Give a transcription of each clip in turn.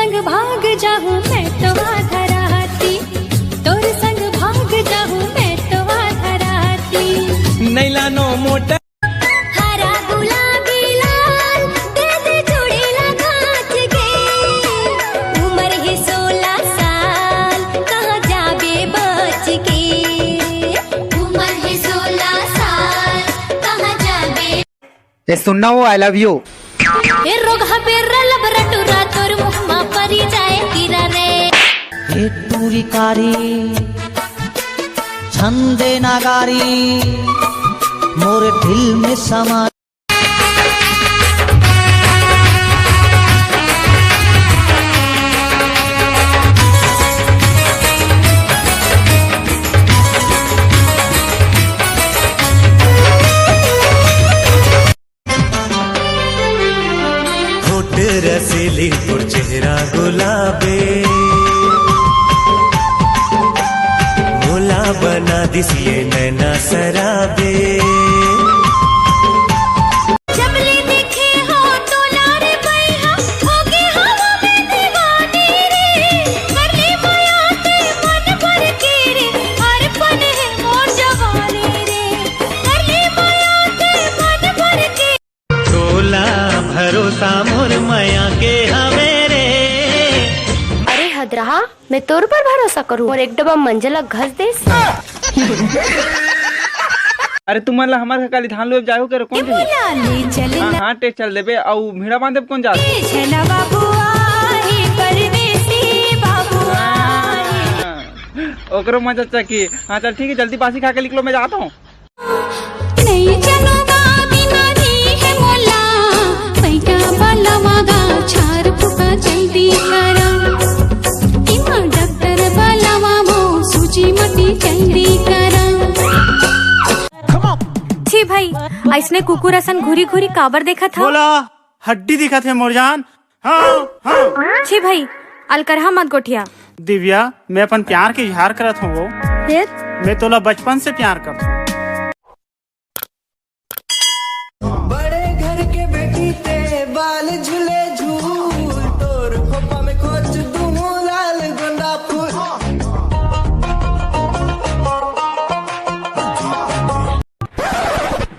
संग भाग जाऊं मैं तो धराती, तोर संग भाग जाऊं मैं तो धराती। नैला नो मोटा हरा गुलाबी लाल दे दे जोड़ी लगात के, उम्र है 16 साल कहाँ जाबे बच के, उम्र है 16 साल कहाँ जाबे। ये सुनना वो आई लव यू ए रोगा पेरा लबरा टुरा तोर मुहमा परी जाए कीरा रे। हे टूरी कारी छंदे नागारी मोरे दिल में समा। रसीली और चेहरा गुलाबे मोला बना दिसिए नैना सराबे। जबले देखे हो तो लारे पैहा होगे हवा में दीवानी रे, करली माया ते मन भर के रे, हर पल है मोर जवानी रे, करली माया ते मन भर के। तोला भरोसा मोर माया के हवेरे। अरे हद रहा, मैं तोर पर भरोसा करूं और एक डब्बा मंजला घस दे। अरे तुम मतलब हमारे काली धान लोग जाओ करे कौन ले चल हाँ टे चल देबे औ भिड़ा बांधे कौन जा चला बाबुआ ही परदेसी बाबुआ। ओकरो मजा चकी। हाँ चल ठीक है, जल्दी बासी खा के निकलो, मैं जाता हूँ। नहीं चलो बीमारी है मोला पैका बाला मागा छार फुका जल्दी करा, इमा डॉक्टर बाला मामो सूची मती जल्दी करा। छी भाई, ऐसने कुकुर असन घुरी घुरी काबर देखा था। बोला हड्डी दिखा थे मोरजान। हाँ हाँ छी भाई, अलकरहा मत गोठिया। दिव्या, मैं अपन प्यार के इजहार करत हूँ। वो फिर मैं तोला बचपन से प्यार करता हूँ। बड़े घर के बेटी ते बाल झूले झूल, तोर खोपा में खोच दूं लाल गोंदा फूल।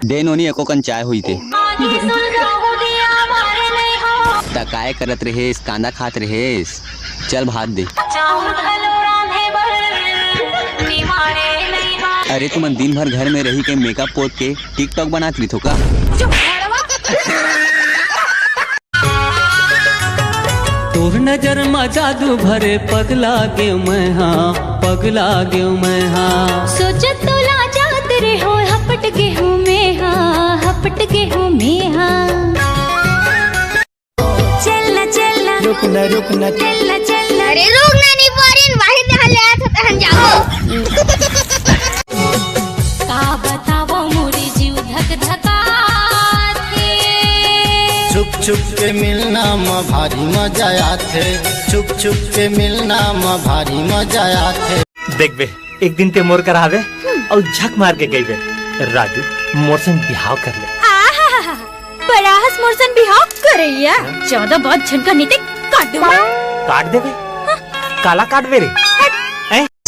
देन ओनी एको कन चाय हुई थे तकाए करत रहेस, कांदा खात रहेस, चल भात दे। अरे तुम दिन भर घर में रही के मेकअप पोत के टिकटॉक बनात रही थो का। तोर नजर में जादू भरे पगला गे मैं हाँ, पगला गे मैं हाँ। सोचत तो लाजात रे हो हपट के हूँ मैं हाँ, हपट के हूँ मैं हाँ। चलना चलना रुकना रुकना चलना चलना। अरे रुक ना नहीं पारिन, वाहिद यहाँ ले आया था हम जाओ। का बतावो मोरी जीव धक धकाते, छुप छुप के मिलना में भारी मजा आते, छुप छुप के मिलना में भारी मजा आते। देख बे, एक दिन ते मोर कर आवे और झक मार के गई बे, राजू मोर संग बिहाव कर ले। बड़ा हस मोरसन बिहाव करैया, ज्यादा बहुत झनका नीति काट दूंगा। काट दे बे, काला काट बे रे।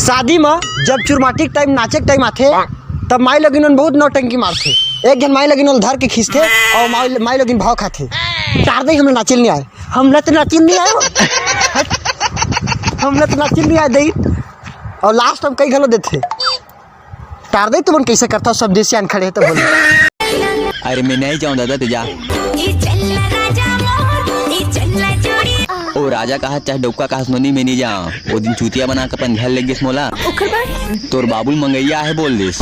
शादी में जब चुरमाटी टाइम नाचे टाइम आथे तब माई लगिन बहुत नौटंकी मारथे। एक जन माई लगिन धर के खींचते और माई लगिन भाव खाते। तार दे हमने नाचिल नहीं आए, हमने तो नाचिल नहीं आए, हमने तो नाचिल नहीं आए दई। और लास्ट हम कई घलो देते तार दे तुमन कैसे करता सब देसियान खड़े तो बोले। अरे मैं नहीं जाऊँ दादा, तो जा। ओ राजा कहा चाहे डोका कहा सुननी में नहीं जाऊँ। वो दिन चूतिया बना कर अपन घर ले गए मोला, तोर बाबुल मंगैया है बोल देस।